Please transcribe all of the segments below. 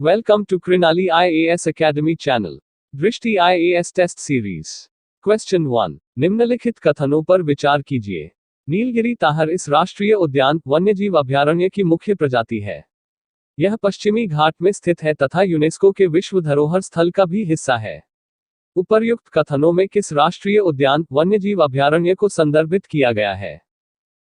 Welcome to Krinali IAS Academy channel. दृष्टि IAS test series. Question 1। निम्नलिखित कथनों पर विचार कीजिए। नीलगिरी ताहर इस राष्ट्रीय उद्यान वन्यजीव अभयारण्य की मुख्य प्रजाति है। यह पश्चिमी घाट में स्थित है तथा यूनेस्को के विश्व धरोहर स्थल का भी हिस्सा है। उपर्युक्त कथनों में किस राष्ट्रीय उद्यान वन्यजीव अभयारण्य को संदर्भित किया गया है?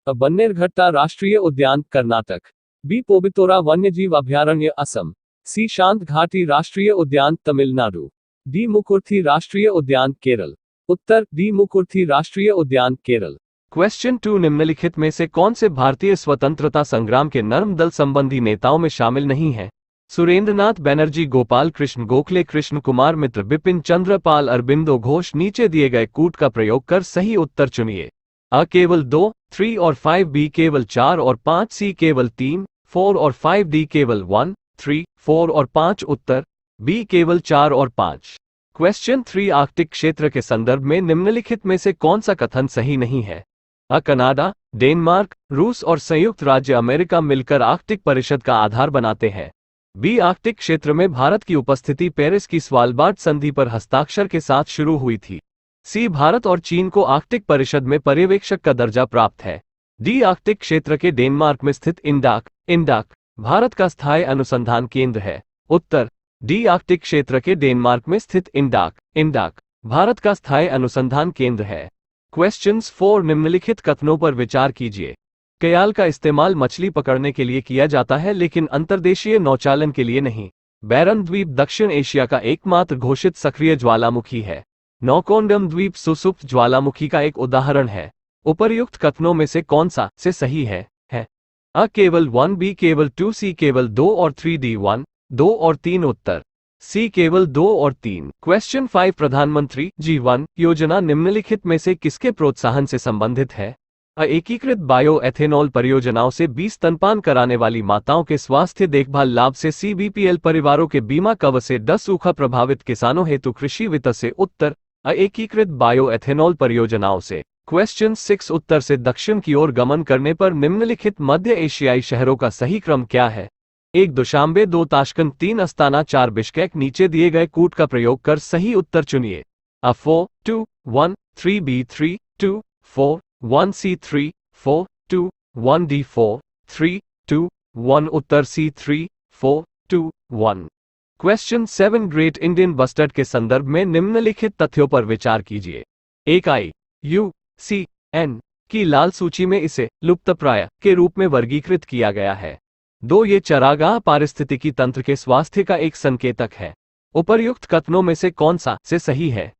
अ. बन्नेरघट्टा राष्ट्रीय उद्यान कर्नाटक, बी. पोबितोरा वन्यजीव अभयारण्य असम, सी. शांत घाटी राष्ट्रीय उद्यान तमिलनाडु, डी. मुकुर्थी राष्ट्रीय उद्यान केरल। उत्तर डी. मुकुर्थी राष्ट्रीय उद्यान केरल। क्वेश्चन 2। निम्नलिखित में से कौन से भारतीय स्वतंत्रता संग्राम के नर्म दल संबंधी नेताओं में शामिल नहीं है? सुरेंद्रनाथ बनर्जी, गोपाल कृष्ण गोखले, कृष्ण कुमार मित्र, बिपिन चंद्र पाल, अरबिंदो घोष। नीचे दिए गए कूट का प्रयोग कर सही उत्तर चुनिए। अ. केवल 2, 3 और 5, बी. केवल 4 और 5, सी. केवल 3, 4 और 5, डी. केवल 1, 3, 4 और 5। उत्तर बी. केवल 4 और 5। क्वेश्चन 3। आर्कटिक क्षेत्र के संदर्भ में निम्नलिखित में से कौन सा कथन सही नहीं है? अ. कनाडा, डेनमार्क, रूस और संयुक्त राज्य अमेरिका मिलकर आर्कटिक परिषद का आधार बनाते हैं। बी. आर्कटिक क्षेत्र में भारत की उपस्थिति पेरिस की स्वालबार्ड संधि पर हस्ताक्षर के साथ शुरू हुई थी। सी. भारत और चीन को आर्कटिक परिषद में पर्यवेक्षक का दर्जा प्राप्त है। डी. आर्कटिक क्षेत्र के डेनमार्क में स्थित इंडाक भारत का स्थायी अनुसंधान केंद्र है। उत्तर डी. आर्कटिक क्षेत्र के डेनमार्क में स्थित इंडाक भारत का स्थायी अनुसंधान केंद्र है। क्वेश्चंस 4। निम्नलिखित कथनों पर विचार कीजिए। कयाल का इस्तेमाल मछली पकड़ने के लिए किया जाता है लेकिन अंतर्देशीय नौचालन के लिए नहीं। बैरन द्वीप दक्षिण एशिया का एकमात्र घोषित सक्रिय ज्वालामुखी है। नौकोंडम द्वीप सुसुप्त ज्वालामुखी का एक उदाहरण है। उपर्युक्त कथनों में से कौन सा से सही है? अ. केवल 1, बी. केवल 2, सी. केवल 2 और 3, डी. 1, 2 और 3। उत्तर सी. केवल 2 और 3। क्वेश्चन 5। प्रधानमंत्री जीवन योजना निम्नलिखित में से किसके प्रोत्साहन से संबंधित है? अ. एकीकृत बायो एथेनॉल परियोजनाओं से 20 स्तनपान कराने वाली माताओं के स्वास्थ्य देखभाल लाभ से, सी. बीपीएल परिवारों के बीमा कवर से, ड. सूखा प्रभावित किसानों हेतु कृषि वित्त से। उत्तर अ. एकीकृत बायो एथेनॉल परियोजनाओं से। क्वेश्चन 6। उत्तर से दक्षिण की ओर गमन करने पर निम्नलिखित मध्य एशियाई शहरों का सही क्रम क्या है? 1. दुशांबे, 2. ताशकंद, 3. अस्ताना, 4. बिश्केक। नीचे दिए गए कूट का प्रयोग कर सही उत्तर चुनिए। अ. 4, 2, 1, 3, बी. 3, 2, 4, 1, सी. 3, 4, 2, 1, डी. 4, 3, 2, 1। उत्तर सी. 3, 4, 2, 1। क्वेश्चन 7। ग्रेट इंडियन बस्टर्ड के संदर्भ में निम्नलिखित तथ्यों पर विचार कीजिए। 1. IUCN की लाल सूची में इसे लुप्तप्राय के रूप में वर्गीकृत किया गया है। 2. ये चरागाह पारिस्थितिकी तंत्र के स्वास्थ्य का एक संकेतक है। उपर्युक्त कथनों में से कौन सा से सही है?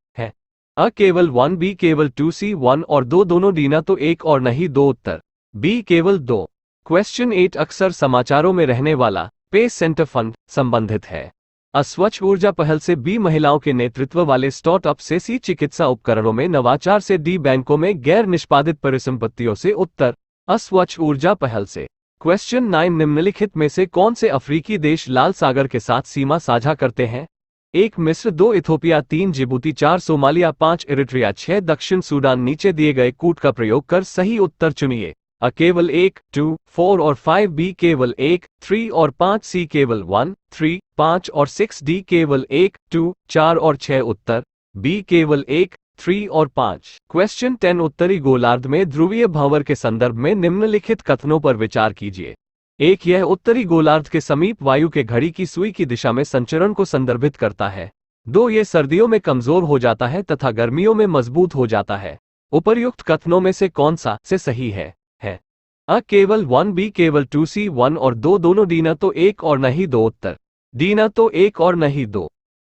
अ. केवल 1, बी. केवल 2, सी. 1 और 2 दोनों, डी. न तो 1 और नहीं 2। उत्तर बी. केवल 2। क्वेश्चन 8। अक्सर समाचारों में रहने वाला पेस सेंटर फंड संबंधित है। अ. स्वच्छ ऊर्जा पहल से, बी. महिलाओं के नेतृत्व वाले स्टार्टअप से, सी. चिकित्सा उपकरणों में नवाचार से, डी. बैंकों में गैर निष्पादित परिसंपत्तियों से। उत्तर अ. स्वच्छ ऊर्जा पहल से। क्वेश्चन 9। निम्नलिखित में से कौन से अफ्रीकी देश लाल सागर के साथ सीमा साझा करते हैं? 1. मिस्र, 2. इथोपिया, 3. जिबूती, 4. सोमालिया, 5. इरिट्रिया, 6. दक्षिण सूडान। नीचे दिए गए कूट का प्रयोग कर सही उत्तर चुनिए। अ. केवल 1, 2, 4 और 5, बी. केवल 1, 3 और 5, सी. केवल 1, 3, 5 और 6, डी. केवल 1, 2, 4 और 6। उत्तर बी. केवल 1, 3 और 5। क्वेश्चन 10। उत्तरी गोलार्ध में ध्रुवीय भंवर के संदर्भ में निम्नलिखित कथनों पर विचार कीजिए। 1. यह उत्तरी गोलार्ध के समीप वायु के घड़ी की सुई की दिशा में संचरण को संदर्भित करता है। 2. यह सर्दियों में कमजोर हो जाता है तथा गर्मियों में मजबूत हो जाता है। उपर्युक्त कथनों में से कौन सा से सही है? अ. केवल 1, बी. केवल 2, सी. 1 और 2 दोनों, डी. न तो 1 और नहीं 2। उत्तर डी. न तो 1 और नहीं 2।